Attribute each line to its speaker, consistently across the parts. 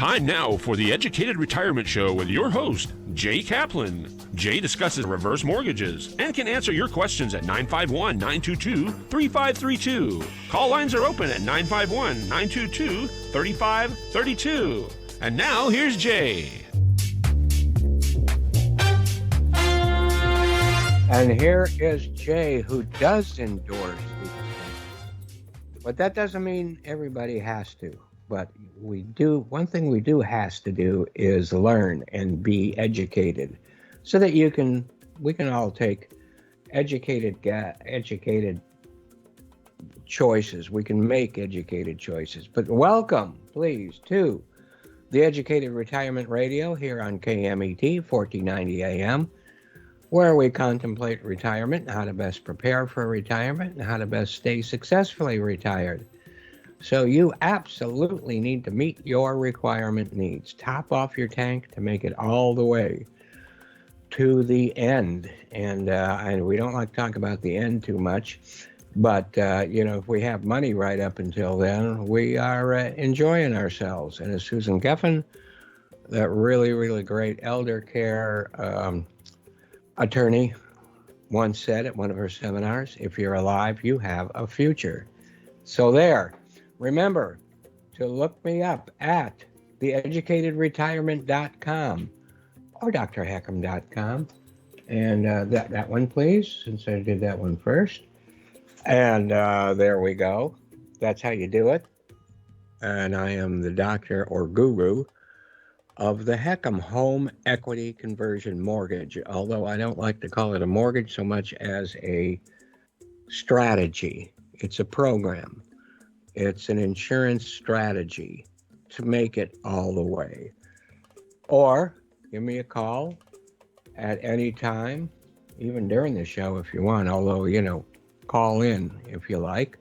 Speaker 1: Time now for the Educated Retirement Show with your host, Jay Kaplan. Jay discusses reverse mortgages and can answer your questions at 951-922-3532. Call lines are open at 951-922-3532. And now, here's Jay.
Speaker 2: And here is Jay, who does endorse these things. But that doesn't mean everybody has to. But we do, one thing we do has to do is learn and be educated so that we can all take educated choices. We can make educated choices. But welcome, please, to the Educated Retirement Radio here on KMET 1490 AM, where we contemplate retirement, how to best prepare for retirement, and how to best stay successfully retired. So you absolutely need to meet your retirement needs. Top off your tank to make it all the way to the end. And we don't like to talk about the end too much, but if we have money right up until then, we are enjoying ourselves. And as Susan Geffen, that really, really great elder care attorney, once said at one of her seminars, if you're alive, you have a future. So there. Remember to look me up at theeducatedretirement.com or drheckham.com. And that one, please, since I did that one first. And there we go. That's how you do it. And I am the doctor or guru of the Heckham Home Equity Conversion Mortgage, although I don't like to call it a mortgage so much as a strategy. It's a program. It's an insurance strategy to make it all the way. Or give me a call at any time, even during the show if you want, although, call in if you like.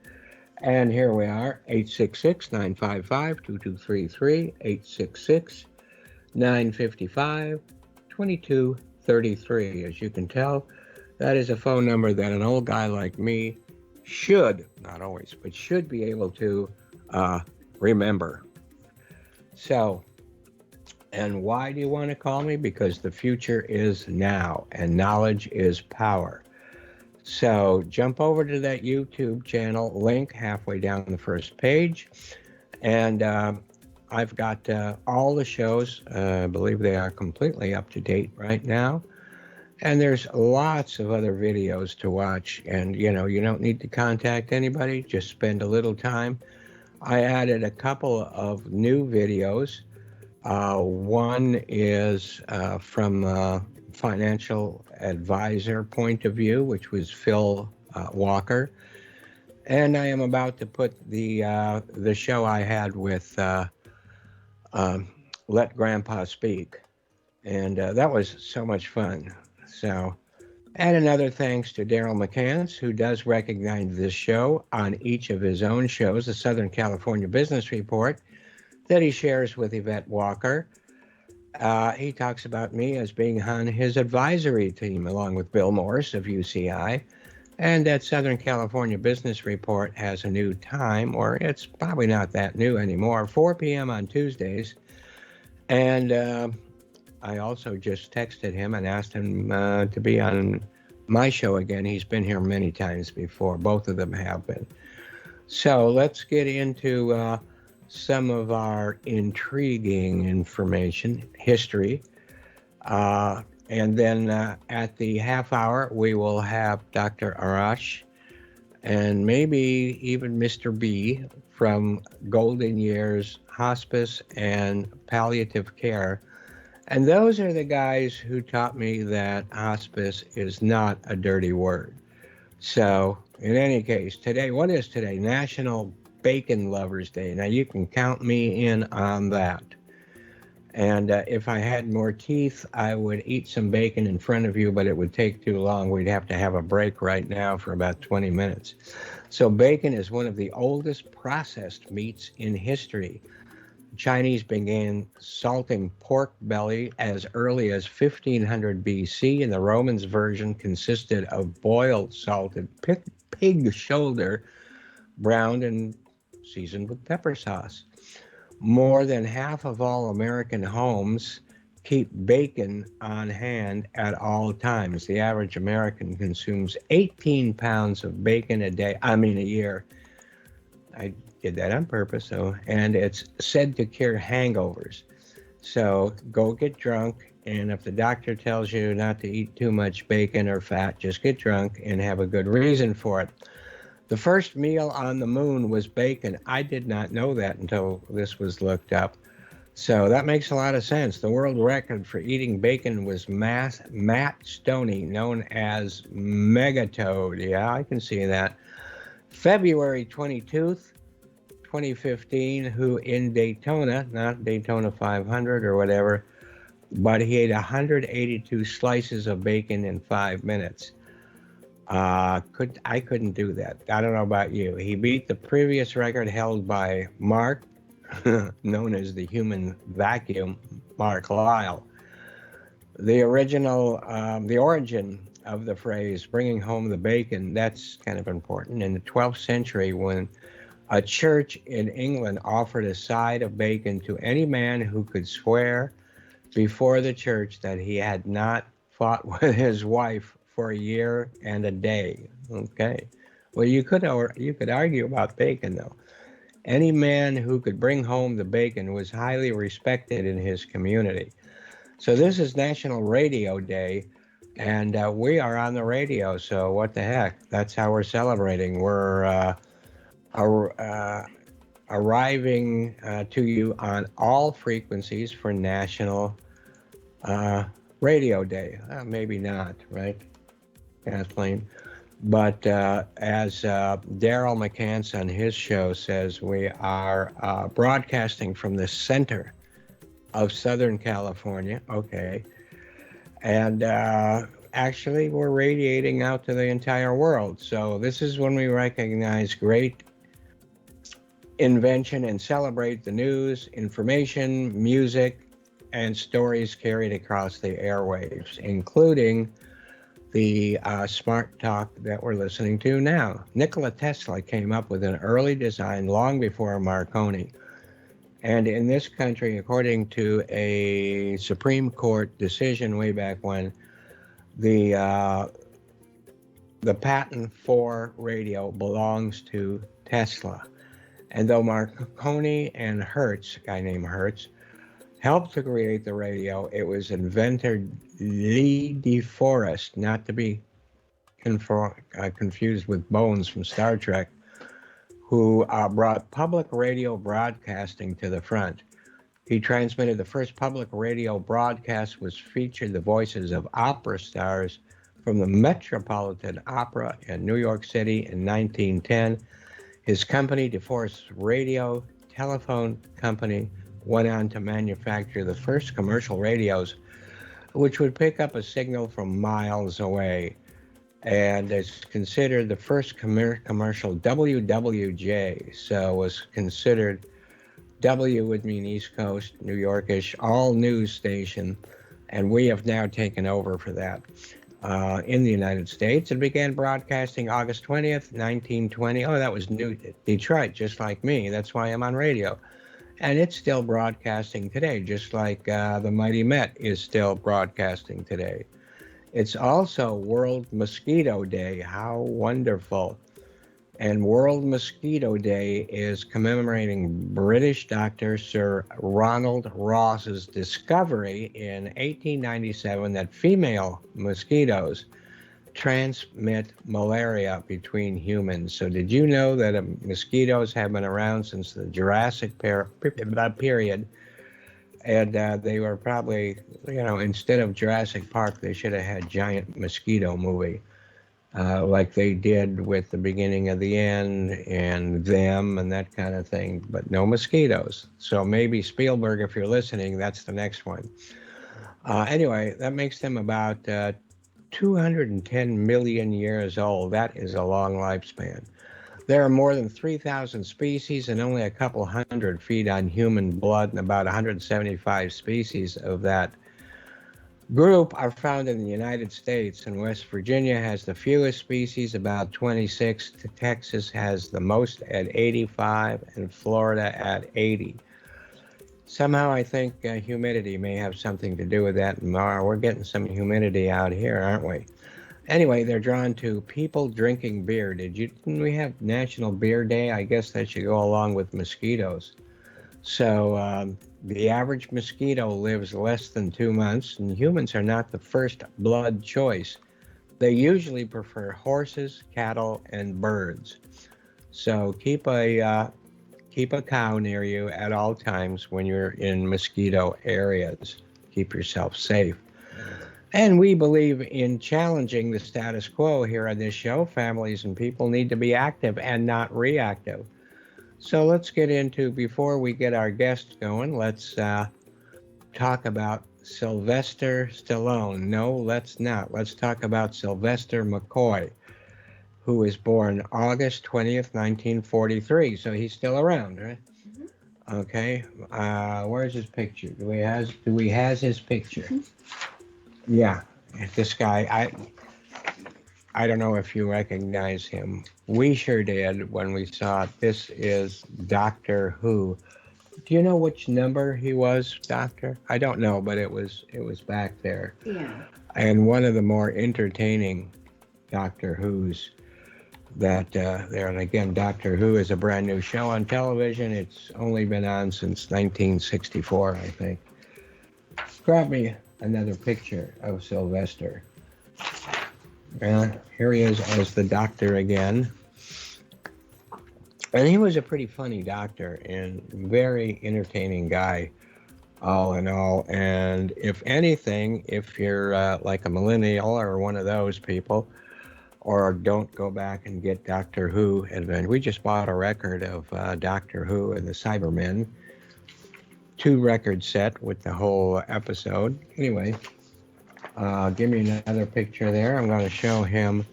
Speaker 2: And here we are, 866-955-2233, 866-955-2233. As you can tell, that is a phone number that an old guy like me should, not always, but should be able to remember. So, and why do you want to call me? Because the future is now, and knowledge is power. So jump over to that YouTube channel link halfway down the first page, and I've got all the shows. I believe they are completely up to date right now. And there's lots of other videos to watch. And, you don't need to contact anybody. Just spend a little time. I added a couple of new videos. One is from a financial advisor point of view, which was Phil Walker. And I am about to put the show I had with Let Grandpa Speak. And that was so much fun. So, and another thanks to Daryl McCants, who does recognize this show on each of his own shows, the Southern California Business Report, that he shares with Yvette Walker. He talks about me as being on his advisory team, along with Bill Morris of UCI. And that Southern California Business Report has a new time, or it's probably not that new anymore, 4 p.m. on Tuesdays. And I also just texted him and asked him to be on my show again. He's been here many times before. Both of them have been. So let's get into some of our intriguing information, history. And then at the half hour, we will have Dr. Arash and maybe even Mr. B from Golden Years Hospice and Palliative Care. And those are the guys who taught me that hospice is not a dirty word. So, in any case, today, what is today? National Bacon Lovers Day. Now, you can count me in on that. And if I had more teeth, I would eat some bacon in front of you, but it would take too long. We'd have to have a break right now for about 20 minutes. So bacon is one of the oldest processed meats in history. Chinese began salting pork belly as early as 1500 BC, and the Romans' version consisted of boiled salted pig shoulder, browned and seasoned with pepper sauce. More than half of all American homes keep bacon on hand at all times. The average American consumes 18 pounds of bacon a year. I did that on purpose, and it's said to cure hangovers. So go get drunk, and if the doctor tells you not to eat too much bacon or fat, just get drunk and have a good reason for it. The first meal on the moon was bacon. I did not know that until this was looked up. So that makes a lot of sense. The world record for eating bacon was Matt Stoney, known as Megatoad. Yeah, I can see that. February 22nd, 2015, who in Daytona, not Daytona 500 or whatever, but he ate 182 slices of bacon in 5 minutes. I couldn't do that. I don't know about you. He beat the previous record held by Mark, known as the human vacuum, Mark Lyle. The origin of the phrase bringing home the bacon, that's kind of important. In the 12th century, when a church in England offered a side of bacon to any man who could swear before the church that he had not fought with his wife for a year and a day. Okay. Well, you could argue about bacon, though. Any man who could bring home the bacon was highly respected in his community. So this is National Radio Day, and we are on the radio, so what the heck? That's how we're celebrating. We're arriving to you on all frequencies for National Radio Day. Maybe not, right? Kathleen. But as Daryl McCants on his show says, we are broadcasting from the center of Southern California. Okay. And actually, we're radiating out to the entire world. So this is when we recognize great invention and celebrate the news, information, music, and stories carried across the airwaves, including the smart talk that we're listening to now. Nikola Tesla came up with an early design long before Marconi. And in this country, according to a Supreme Court decision way back when, the patent for radio belongs to Tesla. And though Marconi and Hertz, a guy named Hertz, helped to create the radio, it was inventor Lee DeForest, not to be confused with Bones from Star Trek, who brought public radio broadcasting to the front. He transmitted the first public radio broadcast, which featured the voices of opera stars from the Metropolitan Opera in New York City in 1910. His company, DeForest Radio Telephone Company, went on to manufacture the first commercial radios, which would pick up a signal from miles away. And it's considered the first commercial WWJ. So was considered, W would mean East Coast, New Yorkish, all news station. And we have now taken over for that in the United States. It began broadcasting August 20th, 1920. Oh, that was New Detroit, just like me. That's why I'm on radio. And it's still broadcasting today, just like the Mighty Met is still broadcasting today. It's also World Mosquito Day. How wonderful. And World Mosquito Day is commemorating British doctor Sir Ronald Ross's discovery in 1897 that female mosquitoes transmit malaria between humans. So did you know that mosquitoes have been around since the Jurassic period? And they were probably, instead of Jurassic Park, they should have had giant mosquito movie, like they did with The Beginning of the End and Them and that kind of thing, but no mosquitoes. So maybe Spielberg, if you're listening, that's the next one. Anyway, that makes them about 210 million years old. That is a long lifespan. There are more than 3,000 species, and only a couple hundred feed on human blood, and about 175 species of that group are found in the United States. And West Virginia has the fewest species, about 26. Texas has the most at 85, and Florida at 80. Somehow I think humidity may have something to do with that. We're getting some humidity out here, aren't we? Anyway, they're drawn to people drinking beer. Didn't we have National Beer Day? I guess that should go along with mosquitoes. So the average mosquito lives less than 2 months, and humans are not the first blood choice. They usually prefer horses, cattle, and birds. So keep a cow near you at all times when you're in mosquito areas. Keep yourself safe. And we believe in challenging the status quo here on this show. Families and people need to be active and not reactive. So let's get into, before we get our guest going, let's talk about Sylvester Stallone. No, let's not. Let's talk about Sylvester McCoy, who was born August 20th, 1943. So he's still around, right? Mm-hmm. Okay. Where's his picture? Do we has his picture? Mm-hmm. Yeah. This guy, I don't know if you recognize him. We sure did when we saw it. This is Doctor Who. Do you know which number he was, Doctor? I don't know, but it was back there.
Speaker 3: Yeah.
Speaker 2: And one of the more entertaining Doctor Who's that there. And again, Doctor Who is a brand new show on television. It's only been on since 1964, I think. Grab me another picture of Sylvester. And here he is as the doctor again. And he was a pretty funny doctor and very entertaining guy, all in all. And if anything, if you're like a millennial or one of those people, or don't go back and get Doctor Who, and we just bought a record of Doctor Who and the Cybermen, 2-record set with the whole episode. Anyway, give me another picture there. I'm going to show him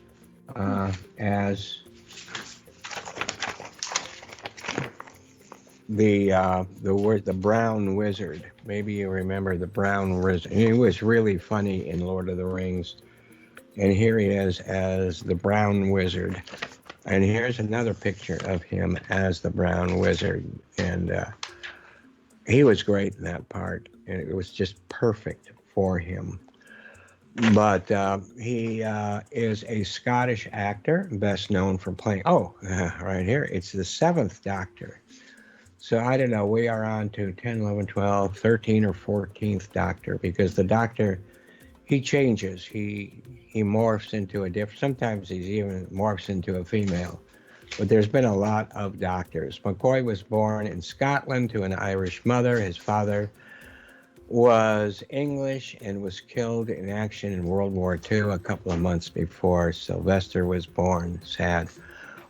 Speaker 2: as the Brown Wizard. Maybe you remember the Brown Wizard. He was really funny in Lord of the Rings. And here he is as the Brown Wizard. And here's another picture of him as the Brown Wizard. And he was great in that part. And it was just perfect for him. But he is a Scottish actor, best known for playing, right here, it's the 7th Doctor. So I don't know, we are on to 10, 11, 12, 13 or 14th Doctor, because the Doctor, he changes. He morphs into a different, sometimes he even morphs into a female. But there's been a lot of doctors. McCoy was born in Scotland to an Irish mother. His father was English and was killed in action in World War II a couple of months before Sylvester was born. Sad.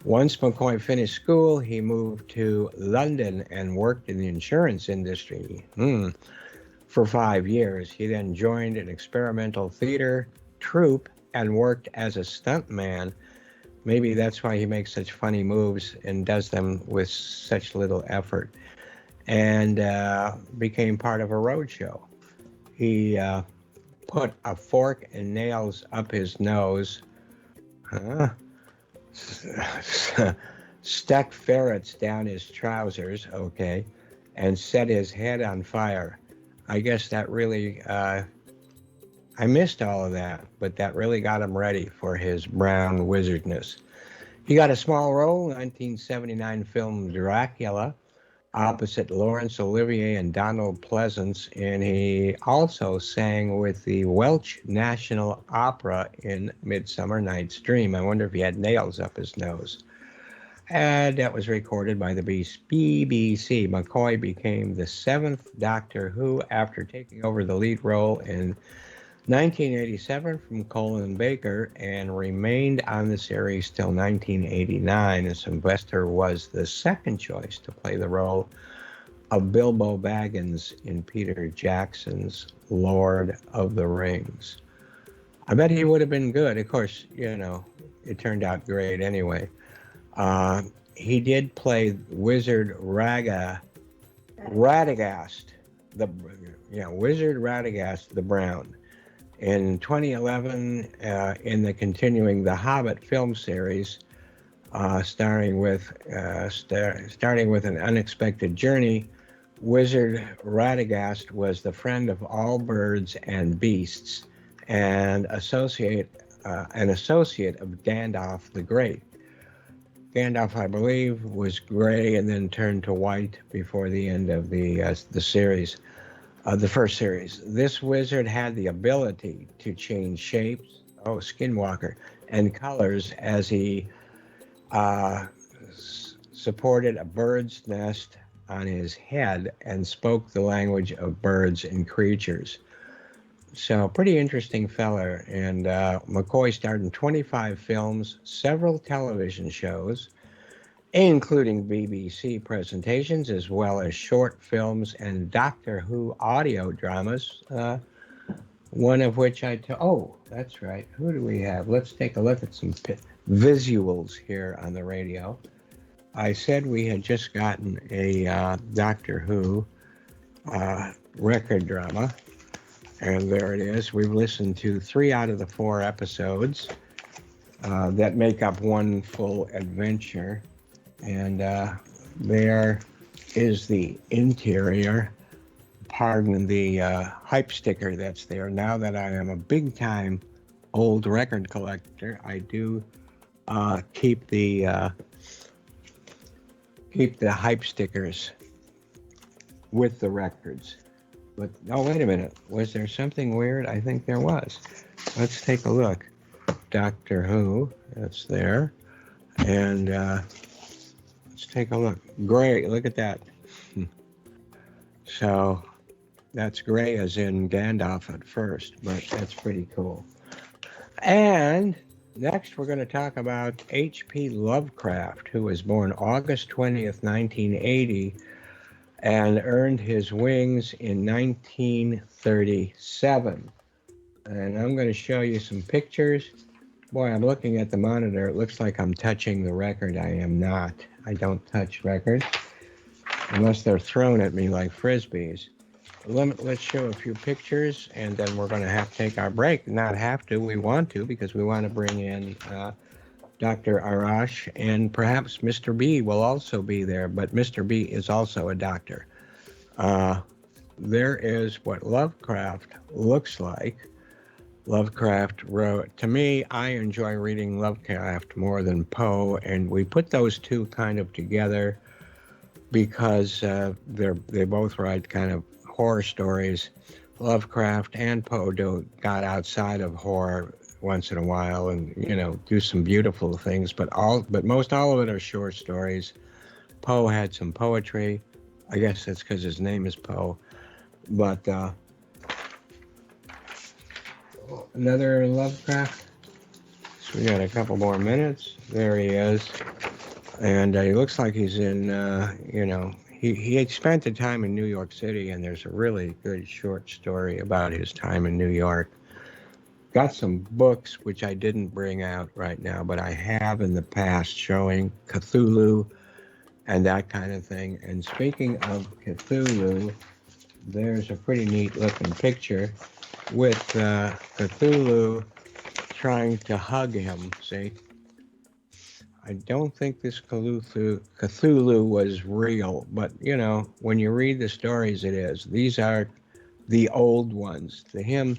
Speaker 2: Once McCoy finished school, he moved to London and worked in the insurance industry for 5 years. He then joined an experimental theater troupe and worked as a stuntman. Maybe that's why he makes such funny moves and does them with such little effort. And became part of a roadshow. He put a fork and nails up his nose, stuck ferrets down his trousers, and set his head on fire. I guess that really, I missed all of that, but that really got him ready for his brown wizardness. He got a small role in the 1979 film Dracula, opposite Laurence Olivier and Donald Pleasance, and he also sang with the Welsh National Opera in Midsummer Night's Dream. I wonder if he had nails up his nose. And that was recorded by the BBC. McCoy became the 7th Doctor Who after taking over the lead role in 1987 from Colin Baker and remained on the series till 1989. And Sylvester was the second choice to play the role of Bilbo Baggins in Peter Jackson's Lord of the Rings. I bet he would have been good. Of course, it turned out great anyway. He did play Wizard Radagast, Wizard Radagast the Brown. In 2011, in the continuing The Hobbit film series, starting with an unexpected journey, Wizard Radagast was the friend of all birds and beasts, and an associate of Gandalf the Great. Gandalf, I believe, was gray and then turned to white before the end of the series, the first series. This wizard had the ability to change shapes, skinwalker, and colors as he supported a bird's nest on his head and spoke the language of birds and creatures. So, pretty interesting fella. And McCoy starred in 25 films, several television shows, including BBC presentations, as well as short films and Doctor Who audio dramas, one of which that's right. Who do we have? Let's take a look at some visuals here on the radio. I said we had just gotten a Doctor Who record drama. And there it is. We've listened to 3 out of the 4 episodes that make up one full adventure. And there is the interior. Pardon the hype sticker that's there. Now that I am a big-time old record collector, I do keep the hype stickers with the records. But, wait a minute. Was there something weird? I think there was. Let's take a look. Doctor Who, that's there. And let's take a look. Gray, look at that. So that's gray as in Gandalf at first, but that's pretty cool. And next we're going to talk about H.P. Lovecraft, who was born August 20th, 1980, and earned his wings in 1937. And I'm going to show you some pictures. Boy, I'm looking at the monitor. It looks like I'm touching the record. I am not. I don't touch records unless they're thrown at me like Frisbees. Let's show a few pictures, and then we're going to have to take our break. Not have to. We want to, because we want to bring in Dr. Arash, and perhaps Mr. B will also be there, but Mr. B is also a doctor. There is what Lovecraft looks like. Lovecraft wrote, to me, I enjoy reading Lovecraft more than Poe, and we put those two kind of together because they both write kind of horror stories. Lovecraft and Poe got outside of horror once in a while and do some beautiful things, but most all of it are short stories. Poe had some poetry. I guess that's because his name is Poe. But another Lovecraft. So we got a couple more minutes. There he is, and he looks like he's in he had spent the time in New York City, and there's a really good short story about his time in New York. Got some books, which I didn't bring out right now, but I have in the past, showing Cthulhu and that kind of thing. And speaking of Cthulhu, there's a pretty neat looking picture with Cthulhu trying to hug him, see? I don't think this Cthulhu was real, but, when you read the stories, it is. These are the old ones. To him,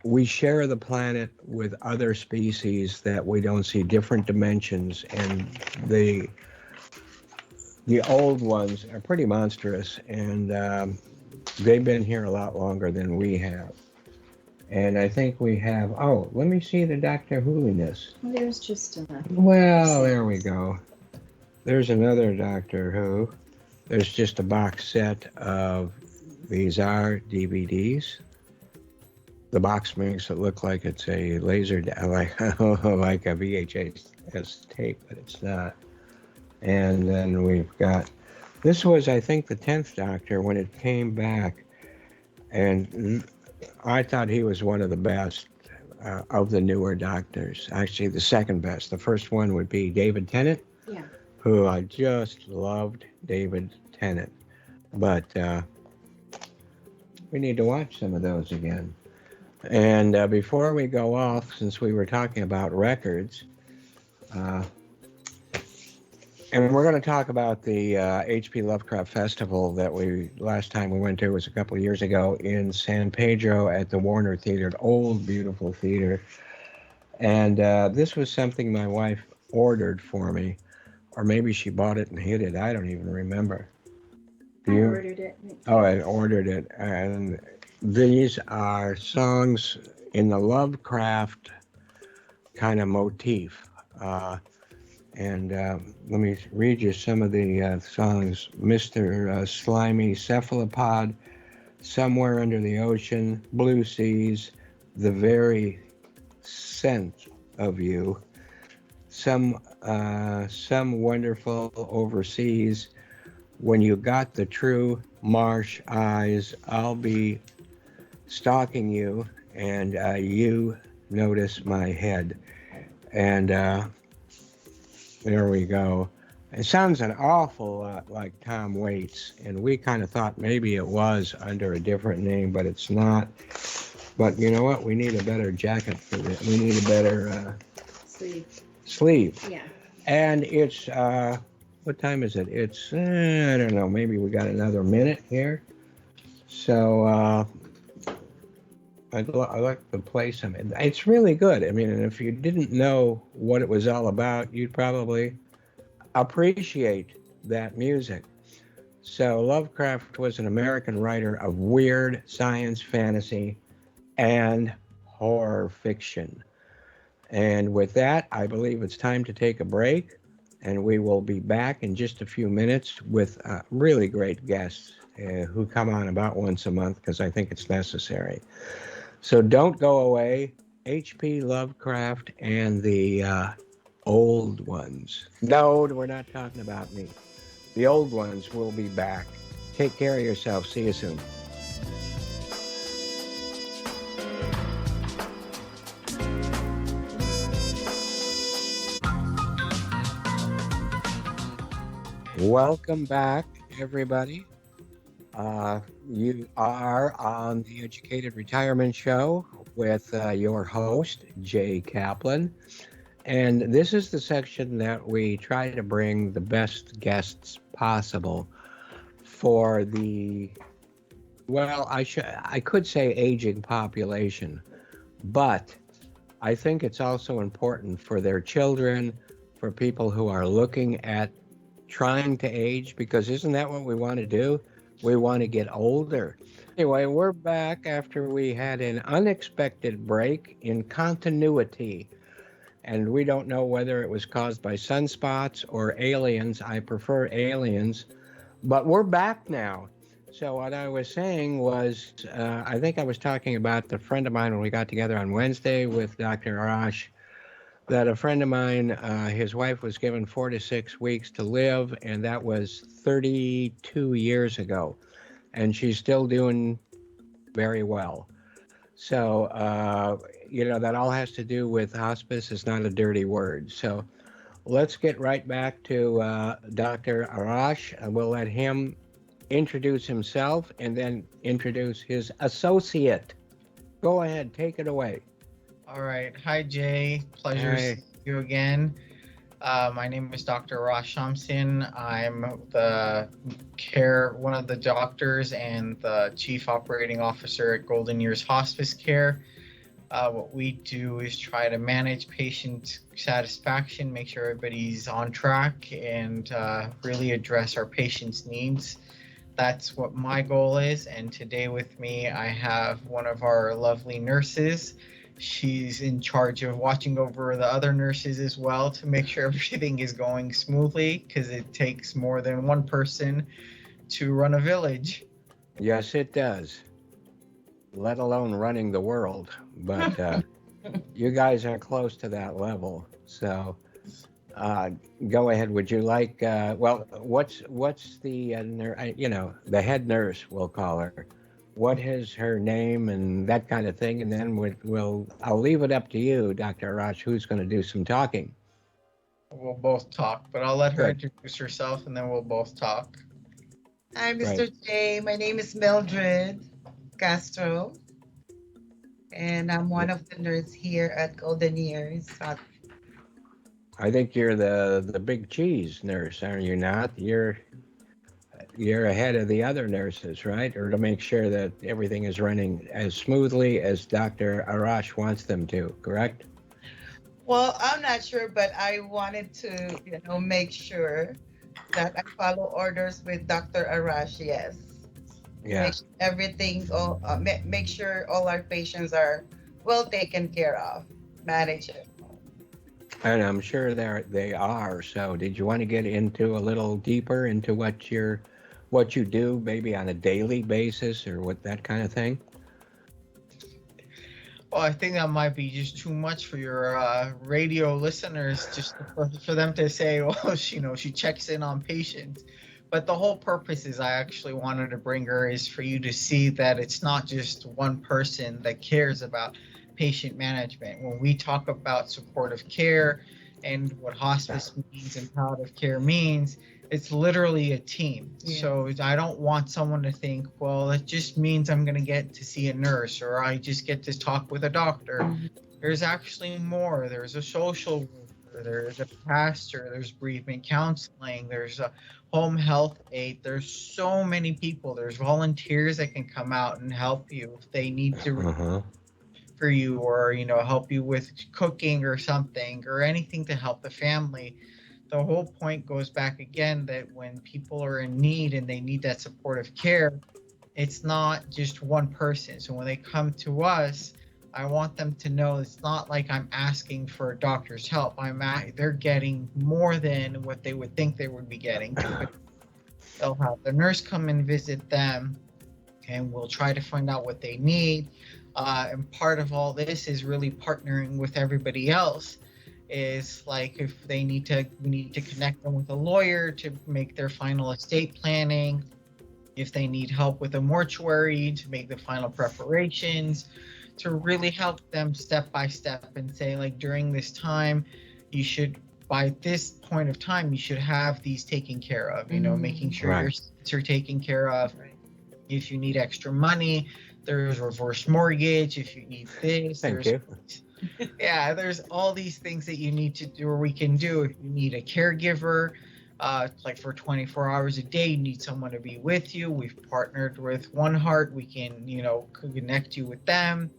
Speaker 2: we share the planet with other species that we don't see, different dimensions, and the old ones are pretty monstrous, and they've been here a lot longer than we have. And I think we have, let me see the Doctor Who-ness.
Speaker 3: There's just enough.
Speaker 2: Well, there we go. There's another Doctor Who. There's just a box set of, these are DVDs. The box makes it look like it's a laser, like a VHS tape, but it's not. And then we've got, this was, I think, the 10th Doctor when it came back. And I thought he was one of the best of the newer Doctors. Actually, the second best. The first one would be David Tennant, who I just loved David Tennant. But we need to watch some of those again. And before we go off, since we were talking about records, And we're going to talk about the H.P. Lovecraft Festival that last time we went to was a couple of years ago in San Pedro at the Warner Theater, an old, beautiful theater. And this was something my wife ordered for me, or maybe she bought it and hid it. I don't even remember.
Speaker 3: I ordered it.
Speaker 2: Oh, I ordered it. And these are songs in the Lovecraft kind of motif. And let me read you some of the songs. Mr. Slimy Cephalopod, Somewhere Under the Ocean, Blue Seas, The Very Scent of You, Some Wonderful Overseas, When You Got the True Marsh Eyes, I'll Be Stalking You, and You Notice My Head. And there we go. It sounds an awful lot like Tom Waits, and we kind of thought maybe it was under a different name, but it's not. But you know what? We need a better jacket for this. We need a better sleeve.
Speaker 3: Yeah.
Speaker 2: And it's, what time is it? It's, I don't know, maybe we got another minute here. So I'd like to play some. It's really good. I mean, and if you didn't know what it was all about, you'd probably appreciate that music. So Lovecraft was an American writer of weird science fantasy and horror fiction. And with that, I believe it's time to take a break, and we will be back in just a few minutes with really great guests who come on about once a month because I think it's necessary. So don't go away. H.P. Lovecraft and the old ones. No, we're not talking about me. The old ones will be back. Take care of yourself. See you soon. Welcome back, everybody. You are on the Educated Retirement Show with your host, Jay Kaplan. And this is the section that we try to bring the best guests possible for the, well, I could say aging population, but I think it's also important for their children, for people who are looking at trying to age, because isn't that what we want to do? We want to get older. Anyway, we're back after we had an unexpected break in continuity. And we don't know whether it was caused by sunspots or aliens. I prefer aliens. But we're back now. So what I was saying was, I think I was talking about the friend of mine when we got together on Wednesday with Dr. Arash, that a friend of mine, his wife was given 4 to 6 weeks to live, and that was 32 years ago. And she's still doing very well. So, that all has to do with hospice. Is not a dirty word. So let's get right back to Dr. Arash, and we'll let him introduce himself and then introduce his associate. Go ahead, take it away.
Speaker 4: All right. Hi, Jay. Pleasure seeing you again. My name is Dr. Ross Thompson. I'm one of the doctors and the chief operating officer at Golden Years Hospice Care. What we do is try to manage patient satisfaction, make sure everybody's on track, and really address our patients' needs. That's what my goal is. And today with me, I have one of our lovely nurses. She's in charge of watching over the other nurses as well to make sure everything is going smoothly, because it takes more than one person to run a village.
Speaker 2: Yes, it does. Let alone running the world. But you guys are close to that level. So go ahead. Would you like, what's the, the head nurse, we'll call her. What is her name and that kind of thing, and then I'll leave it up to you, Dr. Arash, who's going to do some talking.
Speaker 4: We'll both talk, but I'll let her introduce herself, and then we'll both talk.
Speaker 5: Hi, Mr. J. My name is Mildred Castro, and I'm one of the nurses here at Golden Years.
Speaker 2: I think you're the big cheese nurse, are you not? You're ahead of the other nurses, right? Or to make sure that everything is running as smoothly as Dr. Arash wants them to, correct?
Speaker 5: Well, I'm not sure, but I wanted to, make sure that I follow orders with Dr. Arash. Yes.
Speaker 2: Yeah.
Speaker 5: Make everything, make sure all our patients are well taken care of. Manage it.
Speaker 2: And I'm sure they are. So did you want to get into a little deeper into what you do, maybe on a daily basis or what that kind of thing?
Speaker 4: Well, I think that might be just too much for your radio listeners, just for them to say, "Oh, she checks in on patients." But the whole purpose is I actually wanted to bring her is for you to see that it's not just one person that cares about patient management. When we talk about supportive care and what hospice means and palliative care means, it's literally a team.
Speaker 5: Yeah.
Speaker 4: So I don't want someone to think, well, it just means I'm going to get to see a nurse or I just get to talk with a doctor. There's actually more. There's a social worker, there's a pastor, there's bereavement counseling, there's a home health aide. There's so many people. There's volunteers that can come out and help you if they need to for you, or help you with cooking or something, or anything to help the family. The whole point goes back again that when people are in need and they need that supportive care, it's not just one person. So when they come to us, I want them to know it's not like I'm asking for a doctor's help. They're getting more than what they would think they would be getting. They'll have the nurse come and visit them, and we'll try to find out what they need. And part of all this is really partnering with everybody else. Is like if we need to connect them with a lawyer to make their final estate planning. If they need help with a mortuary to make the final preparations, to really help them step by step and say, like, during this time, by this point of time, you should have these taken care of, making sure your seats are taken care of.
Speaker 5: Right.
Speaker 4: If you need extra money, there's reverse mortgage. If you need this,
Speaker 2: Thank you.
Speaker 4: Yeah, there's all these things that you need to do or we can do. If you need a caregiver, like for 24 hours a day, you need someone to be with you. We've partnered with One Heart. We can, connect you with them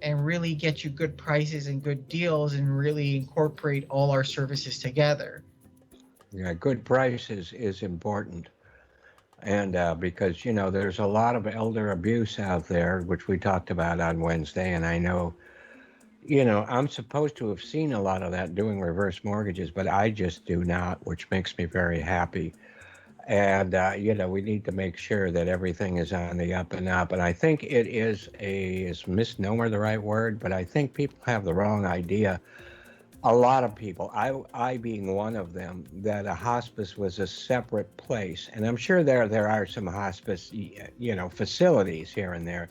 Speaker 4: and really get you good prices and good deals and really incorporate all our services together.
Speaker 2: Yeah, good prices is important. And because, there's a lot of elder abuse out there, which we talked about on Wednesday. And I know, I'm supposed to have seen a lot of that doing reverse mortgages, but I just do not, which makes me very happy. And, we need to make sure that everything is on the up and up. And I think it is misnomer the right word, but I think people have the wrong idea. A lot of people, I being one of them, that a hospice was a separate place. And I'm sure there are some hospice, facilities here and there.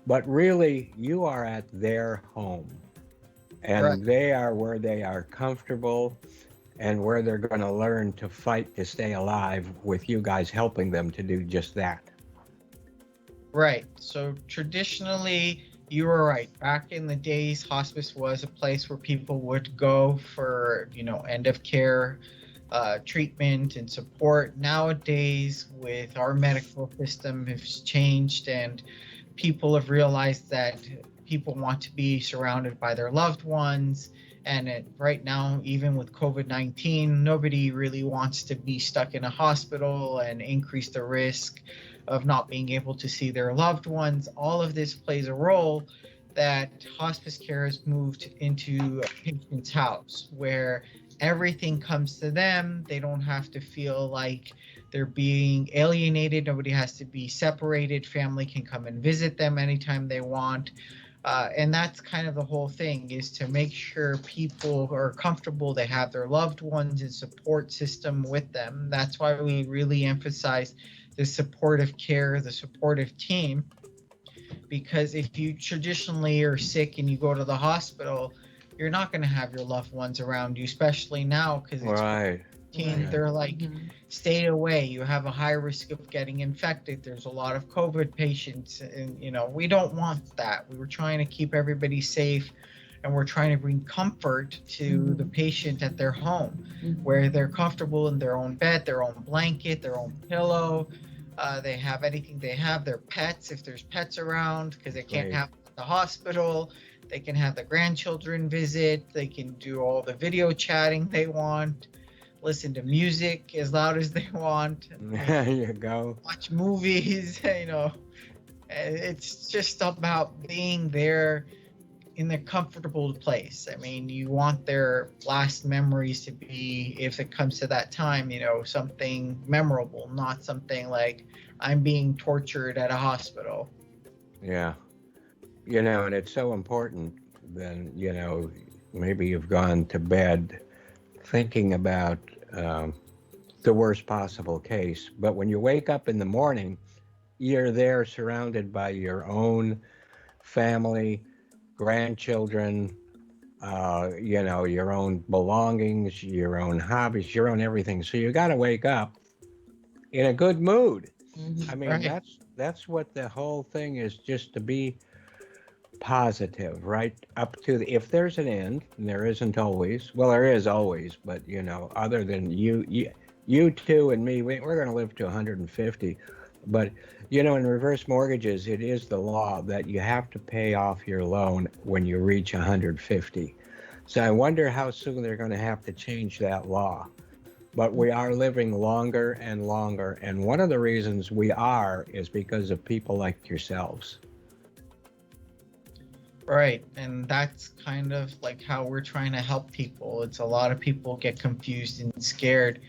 Speaker 2: But really, you are at their home. And
Speaker 4: Right.
Speaker 2: they are where they are comfortable and where they're going to learn to fight to stay alive with you guys helping them to do just that.
Speaker 4: Right. So traditionally, you were right. Back in the days, hospice was a place where people would go for, end of care treatment and support. Nowadays, with our medical system has changed and people have realized that people want to be surrounded by their loved ones. And right now, even with COVID-19, nobody really wants to be stuck in a hospital and increase the risk of not being able to see their loved ones. All of this plays a role that hospice care has moved into a patient's house where everything comes to them. They don't have to feel like they're being alienated. Nobody has to be separated. Family can come and visit them anytime they want. And that's kind of the whole thing, is to make sure people are comfortable, they have their loved ones and support system with them. That's why we really emphasize the supportive care, the supportive team, because if you traditionally are sick and you go to the hospital, you're not going to have your loved ones around you, especially now because it's
Speaker 2: Right.
Speaker 4: They're like, stay away. You have a high risk of getting infected. There's a lot of COVID patients, and we don't want that. We were trying to keep everybody safe and we're trying to bring comfort to the patient at their home, where they're comfortable in their own bed, their own blanket, their own pillow. They have anything they have, their pets, if there's pets around, because they can't
Speaker 2: Right.
Speaker 4: have them at the hospital. They can have the grandchildren visit. They can do all the video chatting they want, listen to music as loud as they want,
Speaker 2: There you go.
Speaker 4: watch movies. It's just about being there in a comfortable place. I mean, you want their last memories to be, if it comes to that time, something memorable, not something like I'm being tortured at a hospital.
Speaker 2: Yeah. And it's so important then, maybe you've gone to bed thinking about the worst possible case. But when you wake up in the morning, you're there surrounded by your own family, grandchildren, your own belongings, your own hobbies, your own everything. So you got to wake up in a good mood. I mean,
Speaker 4: Right.
Speaker 2: that's what the whole thing is, just to be positive, right? Up to if there's an end, and there isn't always. Well, there is always, but other than you two and me, we're going to live to 150. But in reverse mortgages, it is the law that you have to pay off your loan when you reach 150. So I wonder how soon they're going to have to change that law. But we are living longer and longer, and one of the reasons we are is because of people like yourselves.
Speaker 4: Right. And that's kind of like how we're trying to help people. It's a lot of people get confused and scared,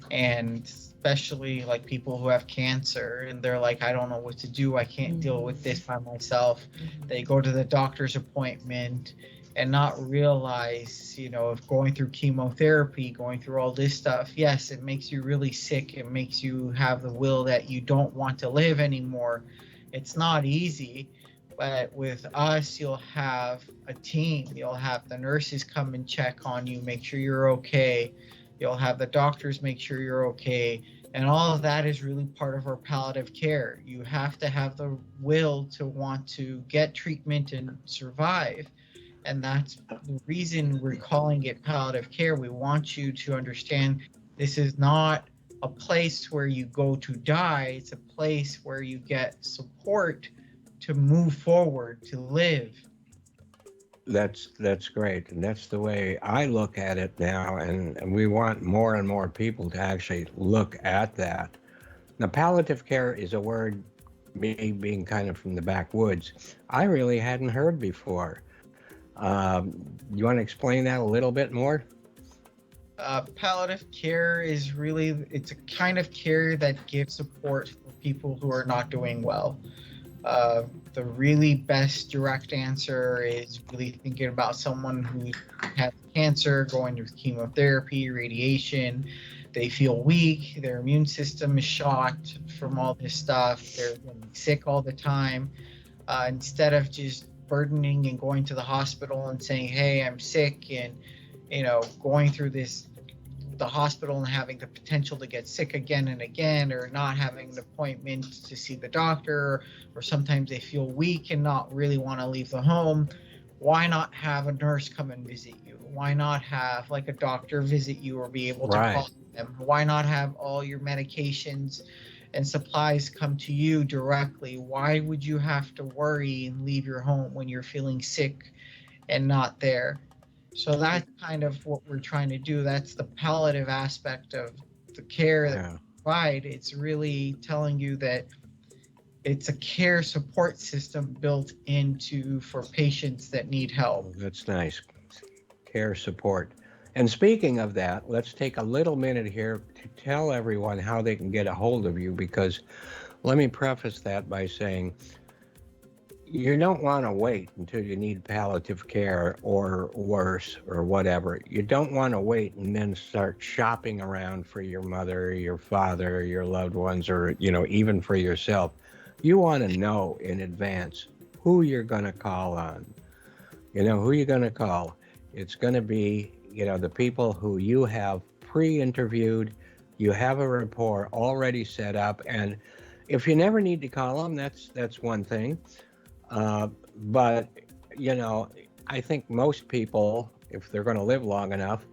Speaker 4: and especially like people who have cancer, and they're like, I don't know what to do. I can't deal with this by myself. They go to the doctor's appointment and not realize, if going through chemotherapy, going through all this stuff, yes, it makes you really sick. It makes you have the will that you don't want to live anymore. It's not easy. But with us, you'll have a team. You'll have the nurses come and check on you, make sure you're okay. You'll have the doctors make sure you're okay. And all of that is really part of our palliative care. You have to have the will to want to get treatment and survive. And that's the reason we're calling it palliative care. We want you to understand this is not a place where you go to die. It's a place where you get support to move forward, to live.
Speaker 2: That's great, and that's the way I look at it now, and we want more and more people to actually look at that. Now, palliative care is a word, me being kind of from the backwoods, I really hadn't heard before. You want to explain that a little bit more?
Speaker 4: Palliative care is really, it's a kind of care that gives support for people who are not doing well. The really best direct answer is really thinking about someone who has cancer, going through chemotherapy, radiation. They feel weak, their immune system is shot from all this stuff, they're getting sick all the time. Instead of just burdening and going to the hospital and saying, hey, I'm sick, and going through the hospital and having the potential to get sick again and again, or not having an appointment to see the doctor, or sometimes they feel weak and not really want to leave the home. Why not have a nurse come and visit you? Why not have like a doctor visit you or be able to call them? Why not have all your medications and supplies come to you directly? Why would you have to worry and leave your home when you're feeling sick and not there? So that's kind of what we're trying to do. That's the palliative aspect of the care that we provide. It's really telling you that it's a care support system built into for patients that need help.
Speaker 2: That's nice. Care support. And speaking of that, let's take a little minute here to tell everyone how they can get a hold of you, because let me preface that by saying you don't want to wait until you need palliative care or worse or whatever. You don't want to wait and then start shopping around for your mother, your father, your loved ones, or, even for yourself. You want to know in advance who you're going to call on. Who you're going to call. It's going to be, the people who you have pre-interviewed. You have a rapport already set up. And if you never need to call them, that's one thing. But, I think most people, if they're going to live long enough,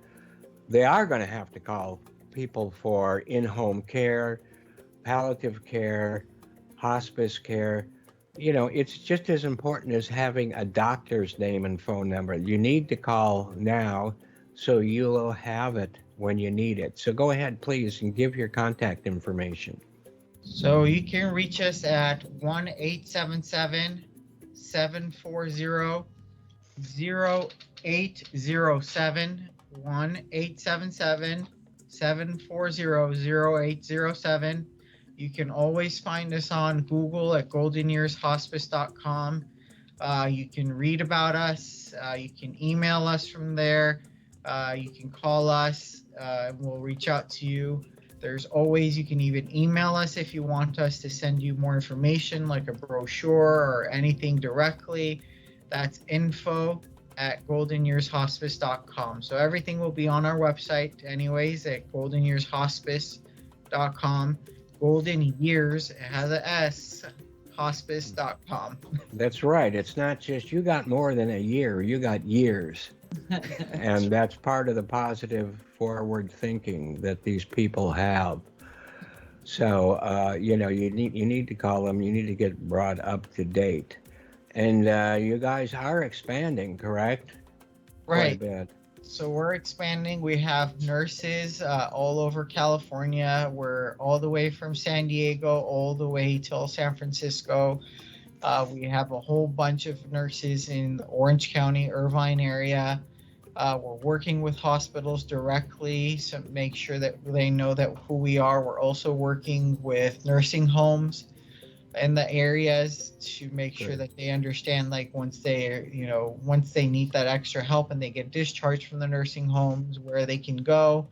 Speaker 2: they are going to have to call people for in-home care, palliative care, hospice care. You know, it's just as important as having a doctor's name and phone number. You need to call now so you'll have it when you need it. So go ahead, please, and give your contact information.
Speaker 4: So you can reach us at 1-877-740-0807, 1-877-740-0807. You can always find us on Google at goldenyearshospice.com. You can read about us. You can email us from there. You can call us. We'll reach out to you. There's always, you can even email us if you want us to send you more information, like a brochure or anything directly. That's info@goldenyearshospice.com. So everything will be on our website anyways at goldenyearshospice.com. Golden Years, it has a S, hospice.com.
Speaker 2: That's right. It's not just you got more than a year, you got years. And that's part of the positive forward thinking that these people have. So, you know, you need to call them. You need to get brought up to date. And you guys are expanding, correct?
Speaker 4: Right.
Speaker 2: Quite a bit.
Speaker 4: So we're expanding. We have nurses all over California. We're all the way from San Diego all the way till San Francisco. We have a whole bunch of nurses in the Orange County, Irvine area. We're working with hospitals directly to make sure that they know that who we are. We're also working with nursing homes in the areas to make sure that they understand, like once they need that extra help and they get discharged from the nursing homes, where they can go.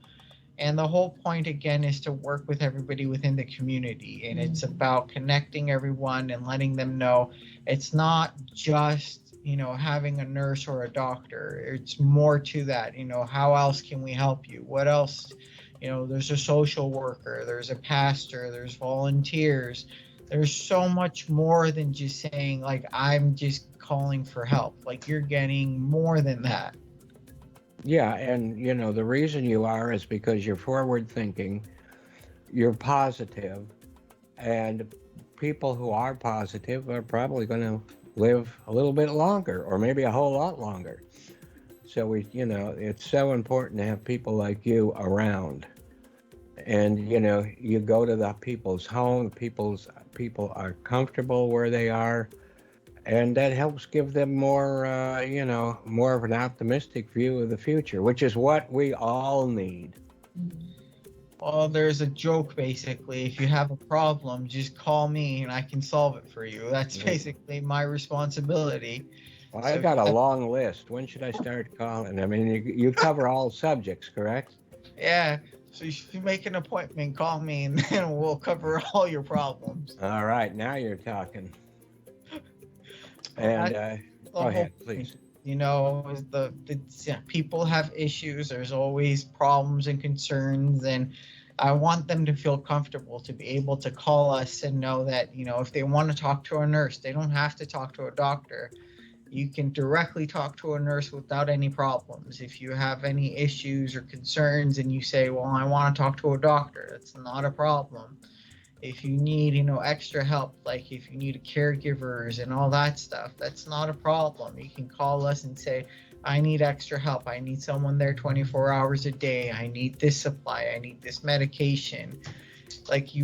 Speaker 4: And the whole point again is to work with everybody within the community, and it's about connecting everyone and letting them know it's not just, you know, having a nurse or a doctor. It's more to that. You know, how else can we help you? What else? You know, there's a social worker, there's a pastor, there's volunteers. There's so much more than just saying, like, I'm just calling for help. Like, you're getting more than that.
Speaker 2: Yeah, and you know, the reason you are is because you're forward thinking, you're positive, and people who are positive are probably going to live a little bit longer, or maybe a whole lot longer. So you know, it's so important to have people like you around. And you know, you go to the people's home, people are comfortable where they are, and that helps give them more, you know, more of an optimistic view of the future, which is what we all need.
Speaker 4: Well, there's a joke basically. If you have a problem, just call me and I can solve it for you. That's basically my responsibility.
Speaker 2: Well, I've got a long list. When should I start calling? I mean, you cover all subjects, correct?
Speaker 4: Yeah. So if you make an appointment, call me and then we'll cover all your problems.
Speaker 2: All right, now you're talking. And go ahead, please.
Speaker 4: You know, people have issues. There's always problems and concerns, and I want them to feel comfortable to be able to call us and know that, you know, if they want to talk to a nurse, they don't have to talk to a doctor. You can directly talk to a nurse without any problems. If you have any issues or concerns and you say, well, I want to talk to a doctor, that's not a problem. If you need, you know, extra help, like if you need caregivers and all that stuff, that's not a problem. You can call us and say, I need extra help. I need someone there 24 hours a day. I need this supply. I need this medication.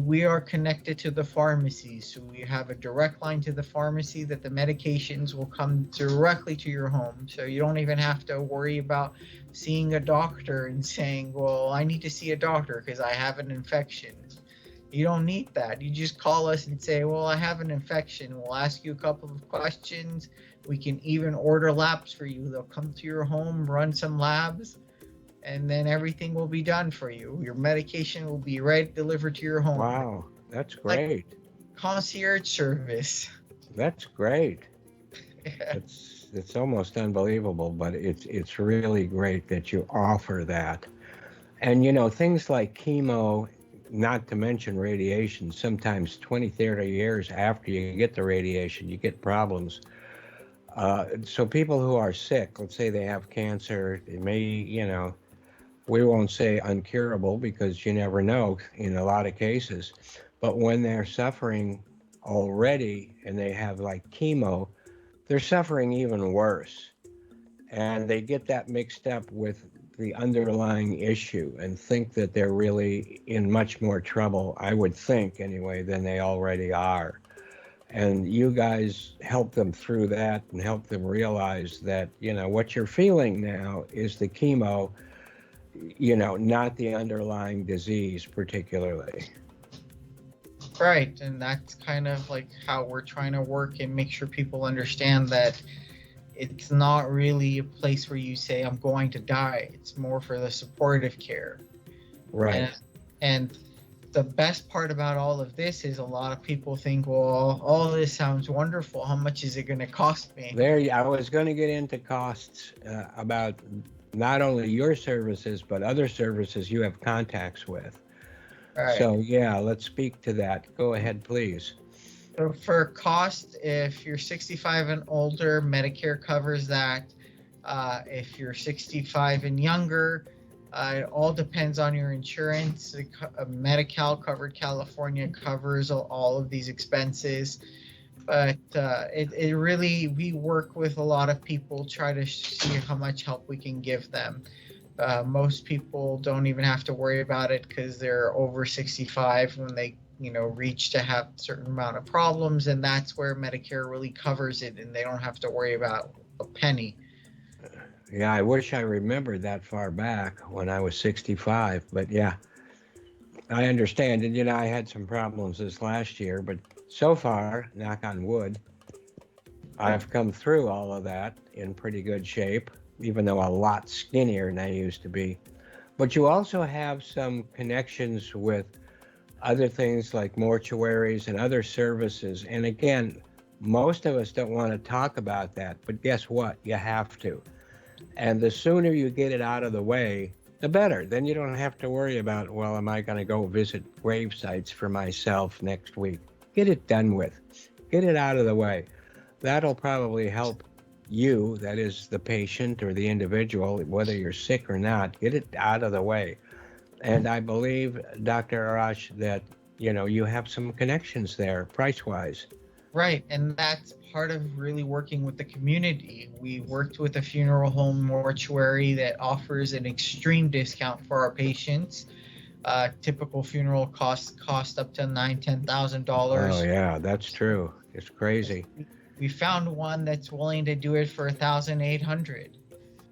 Speaker 4: We are connected to the pharmacies, so we have a direct line to the pharmacy that the medications will come directly to your home. So you don't even have to worry about seeing a doctor and saying, well, I need to see a doctor because I have an infection. You don't need that. You just call us and say, well, I have an infection. We'll ask you a couple of questions. We can even order labs for you. They'll come to your home, run some labs, and then everything will be done for you. Your medication will be delivered to your home.
Speaker 2: Wow, that's great.
Speaker 4: Like concierge service.
Speaker 2: That's great.
Speaker 4: Yeah.
Speaker 2: It's almost unbelievable, but it's really great that you offer that. And you know, things like chemo, not to mention radiation, sometimes 20, 30 years after you get the radiation, you get problems. So people who are sick, let's say they have cancer, it may, we won't say uncurable because you never know in a lot of cases. But when they're suffering already and they have like chemo, they're suffering even worse. And they get that mixed up with the underlying issue and think that they're really in much more trouble, I would think anyway, than they already are. And you guys help them through that and help them realize that, what you're feeling now is the chemo, not the underlying disease particularly.
Speaker 4: Right, and that's kind of like how we're trying to work and make sure people understand that it's not really a place where you say, I'm going to die. It's more for the supportive care.
Speaker 2: Right.
Speaker 4: And the best part about all of this is a lot of people think, well, all this sounds wonderful. How much is it going to cost me?
Speaker 2: I was going to get into costs about not only your services, but other services you have contacts with.
Speaker 4: Right.
Speaker 2: So, yeah, let's speak to that. Go ahead, please.
Speaker 4: So for cost, if you're 65 and older, Medicare covers that. If you're 65 and younger, it all depends on your insurance. Medi-Cal covered California covers all of these expenses. But it really, we work with a lot of people, try to see how much help we can give them. Most people don't even have to worry about it because they're over 65 when they reach to have a certain amount of problems, and that's where Medicare really covers it, and they don't have to worry about a penny.
Speaker 2: Yeah, I wish I remembered that far back when I was 65, but yeah, I understand. And, I had some problems this last year, but so far, knock on wood, I've come through all of that in pretty good shape, even though a lot skinnier than I used to be. But you also have some connections with other things like mortuaries and other services. And again, most of us don't want to talk about that, but guess what? You have to. And the sooner you get it out of the way, the better. Then you don't have to worry about, well, am I going to go visit grave sites for myself next week? Get it done with. Get it out of the way. That'll probably help you, that is the patient or the individual, whether you're sick or not, get it out of the way. And I believe, Dr. Arash, that, you have some connections there, price-wise.
Speaker 4: Right, and that's part of really working with the community. We worked with a funeral home mortuary that offers an extreme discount for our patients. Typical funeral cost up to $9,000-$10,000.
Speaker 2: Oh, yeah, that's true. It's crazy.
Speaker 4: We found one that's willing to do it for $1,800.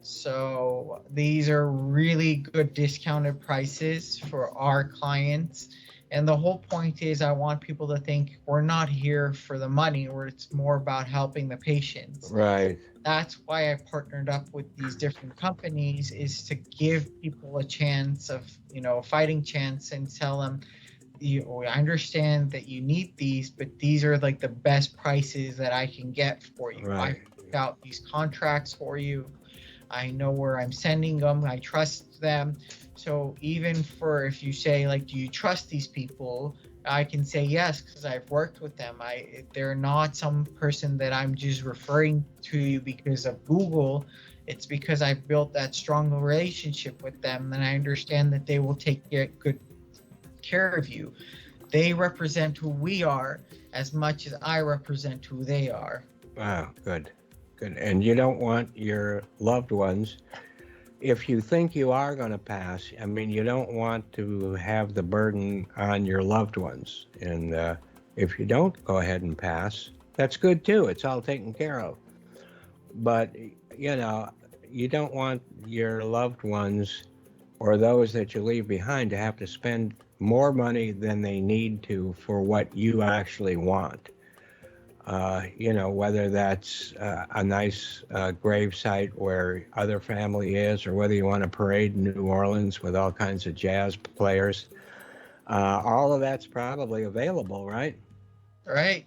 Speaker 4: So these are really good discounted prices for our clients. And the whole point is I want people to think we're not here for the money, or it's more about helping the patients.
Speaker 2: Right.
Speaker 4: That's why I partnered up with these different companies, is to give people a chance of, a fighting chance, and tell them, I understand that you need these, but these are like the best prices that I can get for you.
Speaker 2: Right.
Speaker 4: I picked out these contracts for you. I know where I'm sending them. I trust them. So even for, if you say, like, do you trust these people? I can say yes, because I've worked with them. They're not some person that I'm just referring to you because of Google. It's because I built that strong relationship with them, and I understand that they will take good care of you. They represent who we are as much as I represent who they are.
Speaker 2: Wow, good. And you don't want your loved ones, if you think you are going to pass, you don't want to have the burden on your loved ones. And if you don't go ahead and pass, that's good too. It's all taken care of. But, you don't want your loved ones or those that you leave behind to have to spend more money than they need to for what you actually want. Whether that's a nice grave site where other family is, or whether you want a parade in New Orleans with all kinds of jazz players. All of that's probably available, right?
Speaker 4: Right.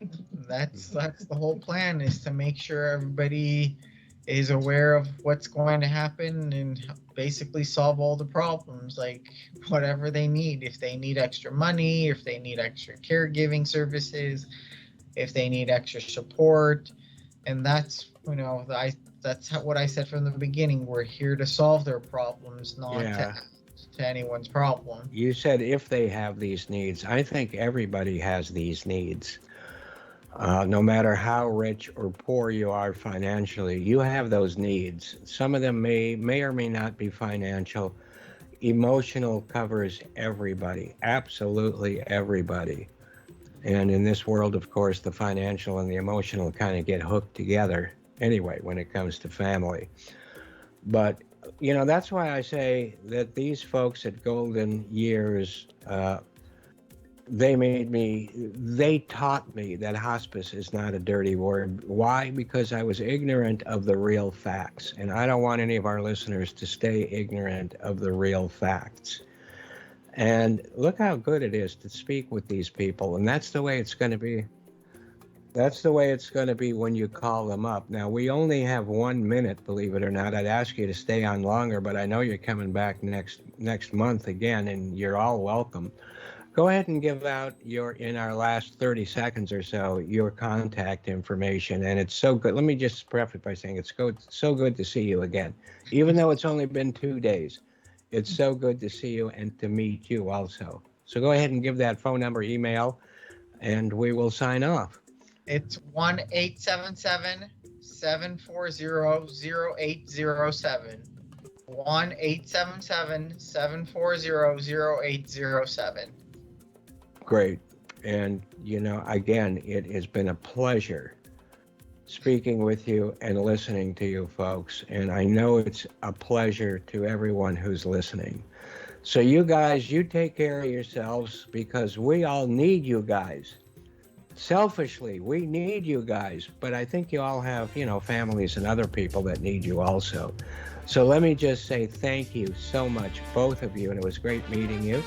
Speaker 4: That's the whole plan, is to make sure everybody is aware of what's going to happen and basically solve all the problems, like whatever they need. If they need extra money, if they need extra caregiving services, if they need extra support, And that's, what I said from the beginning. We're here to solve their problems, not to
Speaker 2: Yeah.
Speaker 4: add to anyone's problem.
Speaker 2: You said if they have these needs. I think everybody has these needs. No matter how rich or poor you are financially, you have those needs. Some of them may or may not be financial. Emotional covers everybody, absolutely everybody. And in this world, of course, the financial and the emotional kind of get hooked together anyway when it comes to family. But, that's why I say that these folks at Golden Years, they taught me that hospice is not a dirty word. Why? Because I was ignorant of the real facts. And I don't want any of our listeners to stay ignorant of the real facts. And look how good it is to speak with these people. And that's the way it's going to be. That's the way it's going to be when you call them up. Now, we only have 1 minute, believe it or not. I'd ask you to stay on longer, but I know you're coming back next month again, and you're all welcome. Go ahead and give out in our last 30 seconds or so, your contact information. And it's so good. Let me just preface by saying it's so good to see you again. Even though it's only been 2 days, it's so good to see you and to meet you also. So go ahead and give that phone number, email, and we will sign off.
Speaker 4: It's 1-877-740-0807. 1-877-740-0807.
Speaker 2: Great. And, again, it has been a pleasure speaking with you and listening to you folks. And I know it's a pleasure to everyone who's listening. So you guys, you take care of yourselves because we all need you guys. Selfishly, we need you guys. But I think you all have, families and other people that need you also. So let me just say thank you so much, both of you. And it was great meeting you.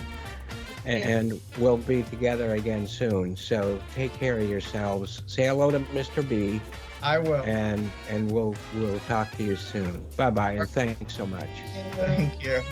Speaker 2: And we'll be together again soon. So take care of yourselves. Say hello to Mr. B.
Speaker 4: I will.
Speaker 2: And we'll talk to you soon. Bye-bye, and thanks so much.
Speaker 4: Thank you.